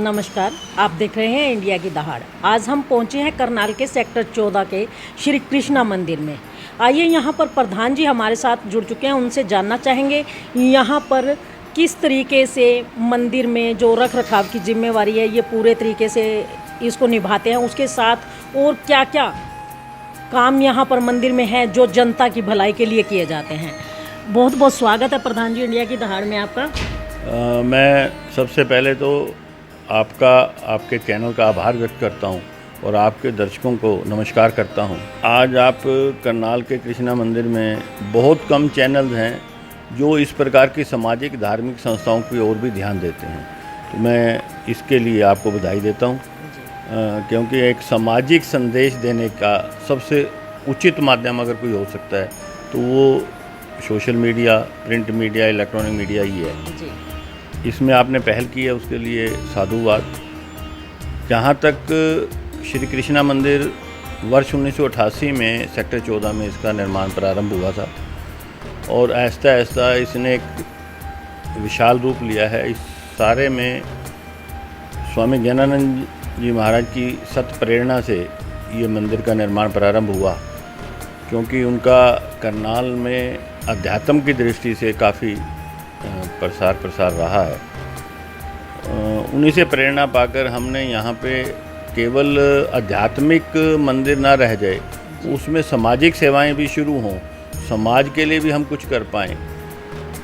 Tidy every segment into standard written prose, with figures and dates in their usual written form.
नमस्कार, आप देख रहे हैं इंडिया की दहाड़। आज हम पहुंचे हैं करनाल के सेक्टर 14 के श्री कृष्णा मंदिर में। आइए, यहाँ पर प्रधान जी हमारे साथ जुड़ चुके हैं, उनसे जानना चाहेंगे यहाँ पर किस तरीके से मंदिर में जो रख रखाव की जिम्मेवारी है ये पूरे तरीके से इसको निभाते हैं। उसके साथ और क्या क्या काम यहाँ पर मंदिर में है जो जनता की भलाई के लिए किए जाते हैं। बहुत बहुत स्वागत है प्रधान जी इंडिया की दहाड़ में आपका। मैं सबसे पहले तो आपके चैनल का आभार व्यक्त करता हूं और आपके दर्शकों को नमस्कार करता हूं। आज आप करनाल के कृष्णा मंदिर में बहुत कम चैनल्स हैं जो इस प्रकार की सामाजिक धार्मिक संस्थाओं की ओर भी ध्यान देते हैं, तो मैं इसके लिए आपको बधाई देता हूं। क्योंकि एक सामाजिक संदेश देने का सबसे उचित माध्यम अगर कोई हो सकता है तो वो social media, print media, electronic media ही है। इसमें आपने पहल की है, उसके लिए साधुवाद। जहाँ तक श्री कृष्णा मंदिर वर्ष 1988 में सेक्टर 14 में इसका निर्माण प्रारंभ हुआ था और आहिस्ता आहिस्ता इसने एक विशाल रूप लिया है। इस सारे में स्वामी ज्ञानानंद जी महाराज की सत प्रेरणा से ये मंदिर का निर्माण प्रारंभ हुआ, क्योंकि उनका करनाल में अध्यात्म की दृष्टि से काफ़ी प्रसार रहा है। उन्हीं से प्रेरणा पाकर हमने यहाँ पे केवल आध्यात्मिक मंदिर ना रह जाए, उसमें सामाजिक सेवाएं भी शुरू हों, समाज के लिए भी हम कुछ कर पाएँ।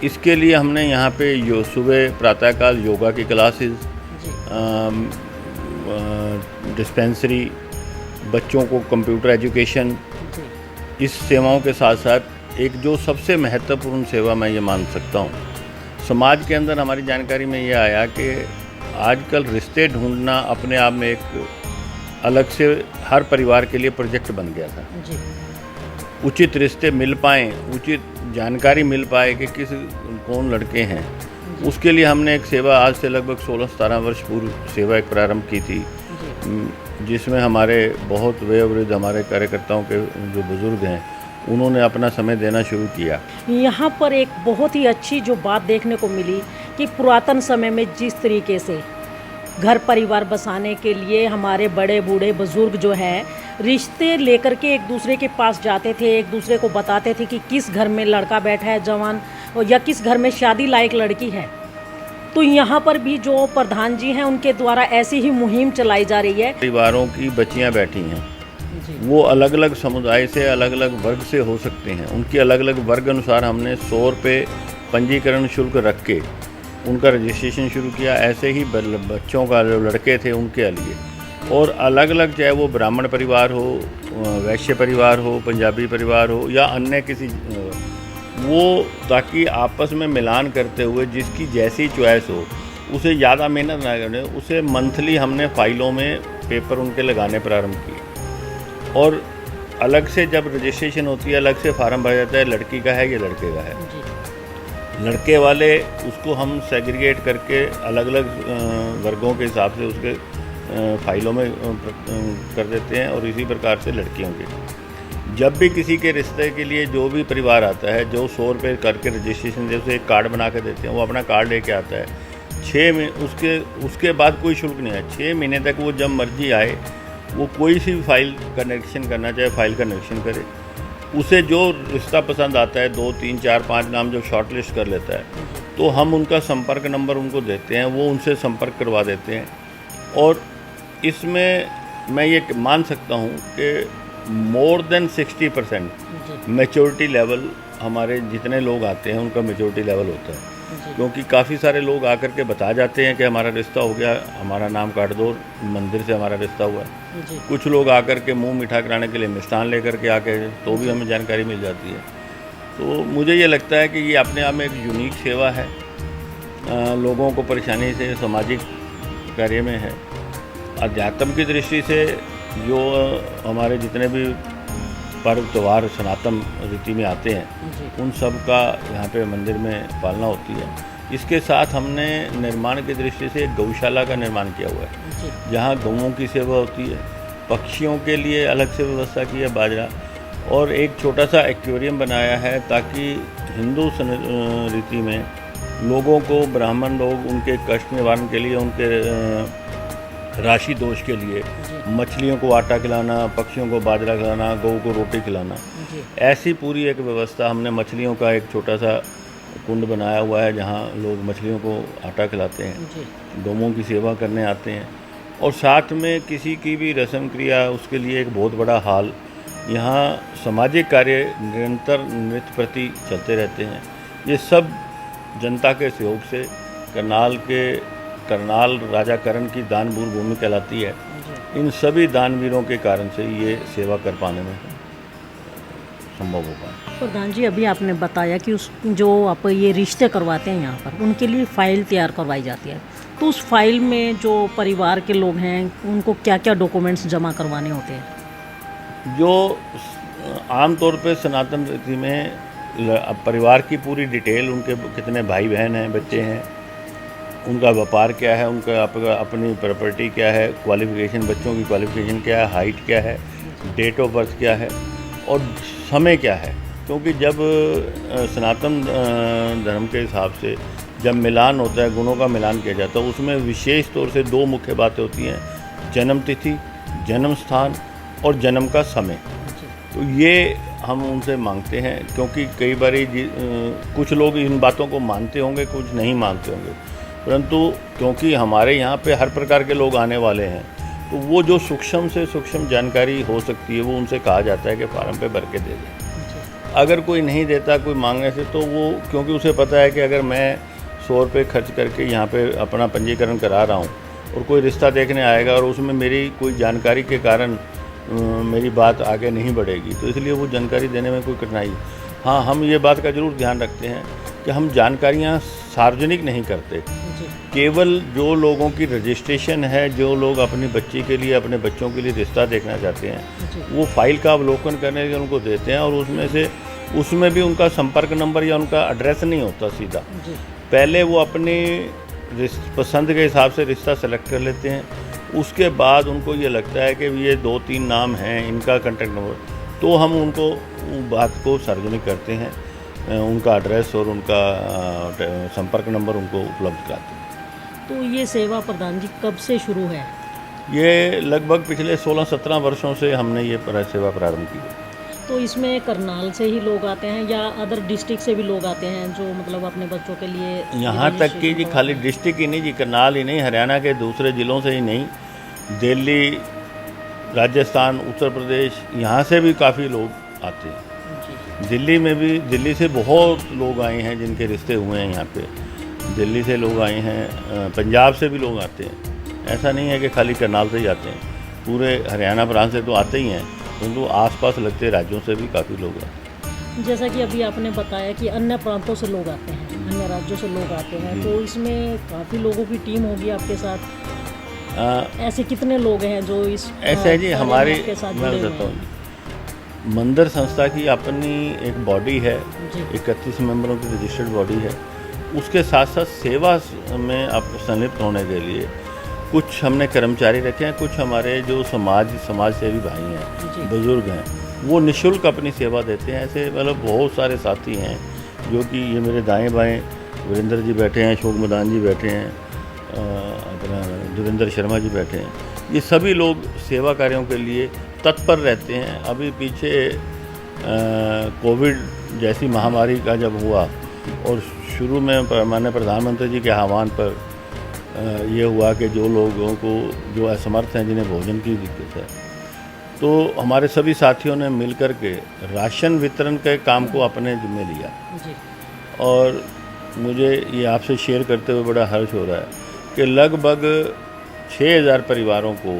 इसके लिए हमने यहाँ पे सुबह प्रातःकाल योगा की क्लासेस, डिस्पेंसरी, बच्चों को कंप्यूटर एजुकेशन, इस सेवाओं के साथ साथ एक जो सबसे महत्वपूर्ण सेवा मैं ये मान सकता हूँ, समाज के अंदर हमारी जानकारी में ये आया कि आजकल रिश्ते ढूंढना अपने आप में एक अलग से हर परिवार के लिए प्रोजेक्ट बन गया था। उचित रिश्ते मिल पाएँ, उचित जानकारी मिल पाए कि कौन लड़के हैं, उसके लिए हमने एक सेवा आज से लगभग 16-17 वर्ष पूर्व सेवा एक प्रारंभ की थी, जिसमें हमारे बहुत वयोवृद्ध हमारे कार्यकर्ताओं के जो बुज़ुर्ग हैं उन्होंने अपना समय देना शुरू किया। यहाँ पर एक बहुत ही अच्छी जो बात देखने को मिली कि पुरातन समय में जिस तरीके से घर परिवार बसाने के लिए हमारे बड़े बूढ़े बुजुर्ग जो हैं रिश्ते लेकर के एक दूसरे के पास जाते थे, एक दूसरे को बताते थे कि किस घर में लड़का बैठा है जवान, या किस घर में शादी लायक लड़की है। तो यहाँ पर भी जो प्रधान जी हैं उनके द्वारा ऐसी ही मुहिम चलाई जा रही है। परिवारों की बच्चियाँ बैठी हैं, वो अलग अलग समुदाय से, अलग अलग वर्ग से हो सकते हैं। उनकी अलग अलग वर्ग अनुसार हमने 100 रुपये पंजीकरण शुल्क रख के उनका रजिस्ट्रेशन शुरू किया। ऐसे ही बच्चों का जो लड़के थे उनके लिए, और अलग अलग चाहे वो ब्राह्मण परिवार हो, वैश्य परिवार हो, पंजाबी परिवार हो या अन्य किसी, वो ताकि आपस में मिलान करते हुए जिसकी जैसी चॉइस हो उसे ज़्यादा मेहनत ना करने, उसे मंथली हमने फाइलों में पेपर उनके लगाने प्रारंभ किए। और अलग से जब रजिस्ट्रेशन होती है अलग से फार्म भरा जाता है, लड़की का है या लड़के का है। लड़के वाले उसको हम सेग्रीगेट करके अलग अलग वर्गों के हिसाब से उसके फाइलों में कर देते हैं, और इसी प्रकार से लड़कियों के जब भी किसी के रिश्ते के लिए जो भी परिवार आता है, जो 100 रुपये करके रजिस्ट्रेशन जैसे एक कार्ड बना के देते हैं, वो अपना कार्ड लेके आता है। 6 महीने उसके बाद कोई शुल्क नहीं है। 6 महीने तक वो जब मर्जी आए वो कोई सी फाइल का निरीक्षण करना चाहे फाइल का निरीक्षण करे। उसे जो रिश्ता पसंद आता है, 2, 3, 4, 5 नाम जब शॉर्ट लिस्ट कर लेता है तो हम उनका संपर्क नंबर उनको देते हैं, वो उनसे संपर्क करवा देते हैं। और इसमें मैं ये मान सकता हूँ कि मोर देन 60% मैच्योरिटी लेवल हमारे जितने लोग आते हैं उनका मैच्योरिटी लेवल होता है। क्योंकि काफ़ी सारे लोग आकर के बता जाते हैं कि हमारा रिश्ता हो गया, हमारा नाम काट दो, मंदिर से हमारा रिश्ता हुआ है। कुछ लोग आकर के मुंह मीठा कराने के लिए मिष्ठान लेकर के आके तो भी हमें जानकारी मिल जाती है। तो मुझे ये लगता है कि ये अपने आप में एक यूनिक सेवा है, लोगों को परेशानी से सामाजिक कार्य में है। अध्यात्म की दृष्टि से जो हमारे जितने भी पर्व त्यौहार सनातन रीति में आते हैं उन सब का यहाँ पे मंदिर में पालना होती है। इसके साथ हमने निर्माण की दृष्टि से गौशाला का निर्माण किया हुआ है, जहाँ गौओं की सेवा होती है, पक्षियों के लिए अलग से व्यवस्था की है बाजरा, और एक छोटा सा एक्वेरियम बनाया है ताकि हिंदू रीति में लोगों को, ब्राह्मण लोग, उनके कष्ट निवारण के लिए, उनके राशि दोष के लिए मछलियों को आटा खिलाना, पक्षियों को बाजरा खिलाना, गऊ को रोटी खिलाना, ऐसी पूरी एक व्यवस्था। हमने मछलियों का एक छोटा सा कुंड बनाया हुआ है जहाँ लोग मछलियों को आटा खिलाते हैं, गौओं की सेवा करने आते हैं, और साथ में किसी की भी रस्म क्रिया, उसके लिए एक बहुत बड़ा हॉल। यहाँ सामाजिक कार्य निरंतर नृत्य प्रति चलते रहते हैं। ये सब जनता के सहयोग से करनाल राजा करण की दानपूर भूमि कहलाती है। इन सभी दानवीरों के कारण से ये सेवा कर पाने में संभव हो पाए। प्रधान जी, अभी आपने बताया कि जो आप ये रिश्ते करवाते हैं यहाँ पर, उनके लिए फ़ाइल तैयार करवाई जाती है, तो उस फाइल में जो परिवार के लोग हैं उनको क्या क्या डॉक्यूमेंट्स जमा करवाने होते हैं? जो आमतौर पे सनातन रीति में परिवार की पूरी डिटेल, उनके कितने भाई बहन हैं, बच्चे हैं, उनका व्यापार क्या है, उनका अपनी प्रॉपर्टी क्या है, क्वालिफ़िकेशन, बच्चों की क्वालिफ़िकेशन क्या है, हाइट क्या है, डेट ऑफ बर्थ क्या है और समय क्या है। क्योंकि जब सनातन धर्म के हिसाब से जब मिलान होता है, गुणों का मिलान किया जाता है, उसमें विशेष तौर से दो मुख्य बातें होती हैं: जन्म तिथि, जन्म स्थान और जन्म का समय। तो ये हम उनसे मांगते हैं, क्योंकि कई बार कुछ लोग इन बातों को मानते होंगे, कुछ नहीं मानते होंगे, परंतु क्योंकि हमारे यहाँ पे हर प्रकार के लोग आने वाले हैं, तो वो जो सूक्ष्म से सूक्ष्म जानकारी हो सकती है, वो उनसे कहा जाता है कि फार्म पे भर के दे दें। अगर कोई नहीं देता, कोई मांगने से, तो वो, क्योंकि उसे पता है कि अगर मैं 100 रुपये खर्च करके यहाँ पे अपना पंजीकरण करा रहा हूँ और कोई रिश्ता देखने आएगा और उसमें मेरी कोई जानकारी के कारण मेरी बात आगे नहीं बढ़ेगी, तो इसलिए वो जानकारी देने में कोई कठिनाई। हाँ, हम ये बात का ज़रूर ध्यान रखते हैं कि हम जानकारियाँ सार्वजनिक नहीं करते। केवल जो लोगों की रजिस्ट्रेशन है, जो लोग अपनी बच्ची के लिए, अपने बच्चों के लिए रिश्ता देखना चाहते हैं, वो फाइल का अवलोकन करने के लिए उनको देते हैं, और उसमें भी उनका संपर्क नंबर या उनका एड्रेस नहीं होता सीधा। पहले वो अपनी पसंद के हिसाब से रिश्ता सेलेक्ट कर लेते हैं, उसके बाद उनको ये लगता है कि ये 2-3 नाम हैं, इनका कॉन्टैक्ट नंबर, तो हम उनको बात को सार्वजनिक करते हैं, उनका एड्रेस और उनका संपर्क नंबर उनको उपलब्ध कराते हैं। तो ये सेवा प्रधान जी कब से शुरू है? ये लगभग पिछले 16-17 वर्षों से हमने ये सेवा प्रारंभ की है। तो इसमें करनाल से ही लोग आते हैं या अदर डिस्ट्रिक्ट से भी लोग आते हैं, जो मतलब अपने बच्चों के लिए? यहाँ तक कि जी खाली डिस्ट्रिक्ट ही नहीं जी, करनाल ही नहीं, हरियाणा के दूसरे ज़िलों से ही नहीं, दिल्ली, राजस्थान, उत्तर प्रदेश, यहाँ से भी काफ़ी लोग आते हैं। दिल्ली में भी, दिल्ली से बहुत लोग आए हैं जिनके रिश्ते हुए हैं यहाँ पे। दिल्ली से लोग आए हैं, पंजाब से भी लोग आते हैं। ऐसा नहीं है कि खाली करनाल से ही आते हैं, पूरे हरियाणा प्रांत से तो आते ही हैं, परंतु आसपास लगते राज्यों से भी काफ़ी लोग हैं। जैसा कि अभी आपने बताया कि अन्य प्रांतों से लोग आते हैं, अन्य राज्यों से लोग आते हैं, तो इसमें काफ़ी लोगों की टीम होगी आपके साथ। ऐसे कितने लोग हैं जो इस ऐसे है जी, हमारी, मैं बताता हूँ, मंदिर संस्था की अपनी एक बॉडी है, 31 मेंबरों की रजिस्टर्ड बॉडी है। उसके साथ साथ सेवा में अब संलिप्त होने के लिए कुछ हमने कर्मचारी रखे हैं, कुछ हमारे जो समाज सेवी भाई हैं, बुजुर्ग हैं, वो निःशुल्क अपनी सेवा देते हैं। ऐसे मतलब बहुत सारे साथी हैं, जो कि ये मेरे दाएं बाएं वीरेंद्र जी बैठे हैं, अशोक मदान जी बैठे हैं, अपना देवेंद्र शर्मा जी बैठे हैं। ये सभी लोग सेवा कार्यों के लिए तत्पर रहते हैं। अभी पीछे कोविड जैसी महामारी का जब हुआ और शुरू में माननीय प्रधानमंत्री जी के आह्वान पर ये हुआ कि जो लोगों को, जो असमर्थ हैं, जिन्हें भोजन की दिक्कत है, तो हमारे सभी साथियों ने मिलकर के राशन वितरण के काम को अपने जिम्मे लिया। और मुझे ये आपसे शेयर करते हुए बड़ा हर्ष हो रहा है कि लगभग 6000 परिवारों को,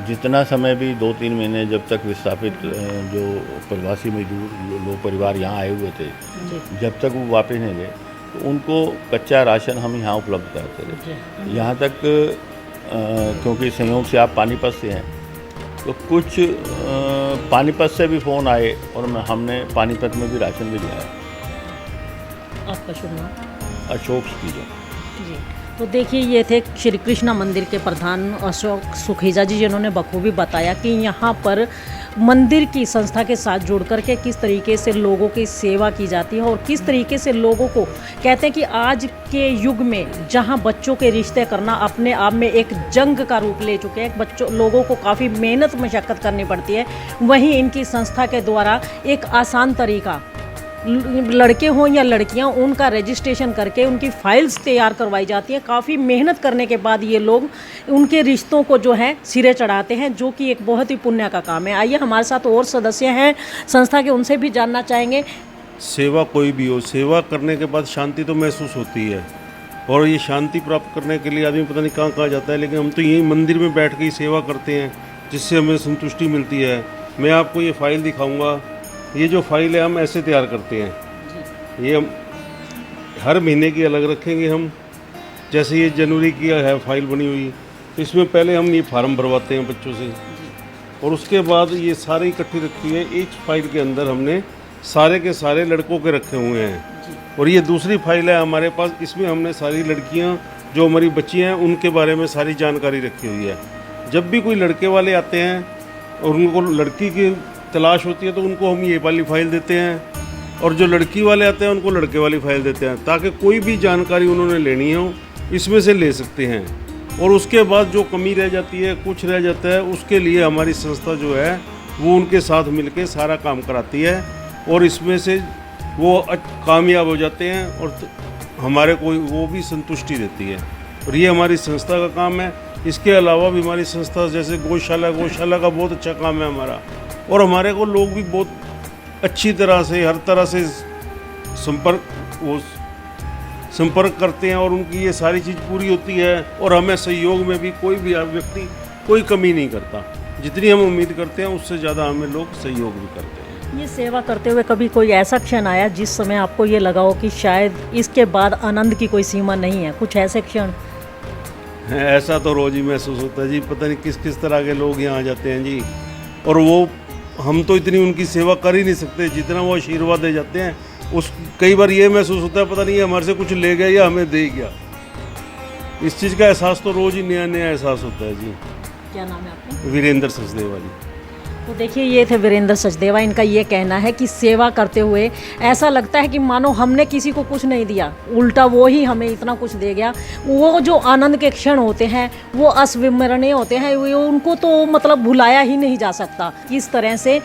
जितना समय भी 2-3 महीने जब तक विस्थापित जो प्रवासी मजदूर लोग परिवार यहाँ आए हुए थे, जब तक वो वापस नहीं गए, तो उनको कच्चा राशन हम यहाँ उपलब्ध कराते थे। यहाँ तक क्योंकि संयोग से आप पानीपत से हैं, तो कुछ पानीपत से भी फ़ोन आए और हमने पानीपत में भी राशन भी दिया। आपका शुभ नाम? अशोक कीजिए। जी। तो देखिए ये थे श्री कृष्णा मंदिर के प्रधान अशोक सुखेजा जी, जिन्होंने बखूबी बताया कि यहाँ पर मंदिर की संस्था के साथ जुड़ कर के किस तरीके से लोगों की सेवा की जाती है और किस तरीके से लोगों को कहते हैं कि आज के युग में जहाँ बच्चों के रिश्ते करना अपने आप में एक जंग का रूप ले चुके हैं, लोगों को काफ़ी मेहनत मशक्क़त करनी पड़ती है, वहीं इनकी संस्था के द्वारा एक आसान तरीका, लड़के हों या लड़कियां, उनका रजिस्ट्रेशन करके उनकी फाइल्स तैयार करवाई जाती है। काफ़ी मेहनत करने के बाद ये लोग उनके रिश्तों को जो है सिरे चढ़ाते हैं, जो कि एक बहुत ही पुण्य का काम है। आइए हमारे साथ और सदस्य हैं संस्था के, उनसे भी जानना चाहेंगे। सेवा कोई भी हो, सेवा करने के बाद शांति तो महसूस होती है, और ये शांति प्राप्त करने के लिए आदमी पता नहीं कहाँ कहाँ जाता है, लेकिन हम तो यहीं मंदिर में बैठ के ही सेवा करते हैं, जिससे हमें संतुष्टि मिलती है। मैं आपको ये फाइल दिखाऊंगा। ये जो फाइल है हम ऐसे तैयार करते हैं, ये हम हर महीने की अलग रखेंगे हम। जैसे ये जनवरी की है फाइल बनी हुई, तो इसमें पहले हम ये फार्म भरवाते हैं बच्चों से, और उसके बाद ये सारी इकट्ठी रखी है। एक फाइल के अंदर हमने सारे के सारे लड़कों के रखे हुए हैं, और ये दूसरी फाइल है हमारे पास, इसमें हमने सारी लड़कियां जो हमारी बच्ची हैं उनके बारे में सारी जानकारी रखी हुई है। जब भी कोई लड़के वाले आते हैं और उनको लड़की की तलाश होती है तो उनको हम ये वाली फाइल देते हैं, और जो लड़की वाले आते हैं उनको लड़के वाली फाइल देते हैं, ताकि कोई भी जानकारी उन्होंने लेनी हो इसमें से ले सकते हैं। और उसके बाद जो कमी रह जाती है, कुछ रह जाता है, उसके लिए हमारी संस्था जो है वो उनके साथ मिलके सारा काम कराती है, और इसमें से वो कामयाब हो जाते हैं, और हमारे को वो भी संतुष्टि देती है। और ये हमारी संस्था का काम है। इसके अलावा भी हमारी संस्था जैसे गौशाला का बहुत अच्छा काम है हमारा, और हमारे को लोग भी बहुत अच्छी तरह से हर तरह से संपर्क करते हैं, और उनकी ये सारी चीज़ पूरी होती है। और हमें सहयोग में भी कोई भी व्यक्ति कोई कमी नहीं करता, जितनी हम उम्मीद करते हैं उससे ज़्यादा हमें लोग सहयोग भी करते हैं। ये सेवा करते हुए कभी कोई ऐसा क्षण आया जिस समय आपको ये लगा हो कि शायद इसके बाद आनंद की कोई सीमा नहीं है? कुछ ऐसे क्षण? ऐसा तो रोज़ ही महसूस होता है जी, पता नहीं किस किस तरह के लोग यहाँ आ जाते हैं जी, और वो हम तो इतनी उनकी सेवा कर ही नहीं सकते जितना वो आशीर्वाद दे जाते हैं। उस कई बार ये महसूस होता है पता नहीं हमारे से कुछ ले गया या हमें दे गया। इस चीज़ का एहसास तो रोज़ ही नया नया एहसास होता है जी। क्या नाम है आपका? वीरेंद्र सचदेवा जी। तो देखिए ये थे वीरेंद्र सचदेवा। इनका ये कहना है कि सेवा करते हुए ऐसा लगता है कि मानो हमने किसी को कुछ नहीं दिया, उल्टा वो ही हमें इतना कुछ दे गया। वो जो आनंद के क्षण होते हैं वो अविस्मरणीय होते हैं, वो उनको तो मतलब भुलाया ही नहीं जा सकता। किस तरह से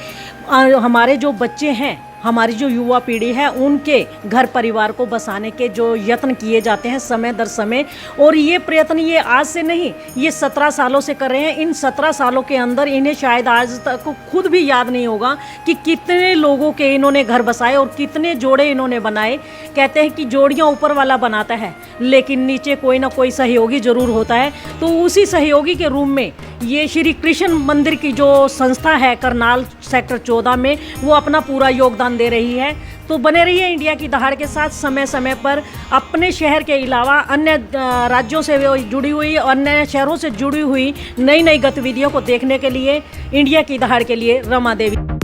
हमारे जो बच्चे हैं, हमारी जो युवा पीढ़ी है, उनके घर परिवार को बसाने के जो यत्न किए जाते हैं समय दर समय, और ये प्रयत्न ये आज से नहीं, ये 17 सालों से कर रहे हैं। इन 17 सालों के अंदर इन्हें शायद आज तक खुद भी याद नहीं होगा कि कितने लोगों के इन्होंने घर बसाए और कितने जोड़े इन्होंने बनाए। कहते हैं कि जोड़ियाँ ऊपर वाला बनाता है, लेकिन नीचे कोई ना कोई सहयोगी जरूर होता है। तो उसी सहयोगी के रूप में ये श्री कृष्ण मंदिर की जो संस्था है करनाल सेक्टर 14 में, वो अपना पूरा योगदान दे रही है। तो बने रहिए इंडिया की दहाड़ के साथ। समय समय पर अपने शहर के अलावा अन्य राज्यों से जुड़ी हुई, अन्य शहरों से जुड़ी हुई नई नई गतिविधियों को देखने के लिए इंडिया की दहाड़ के लिए रमा देवी।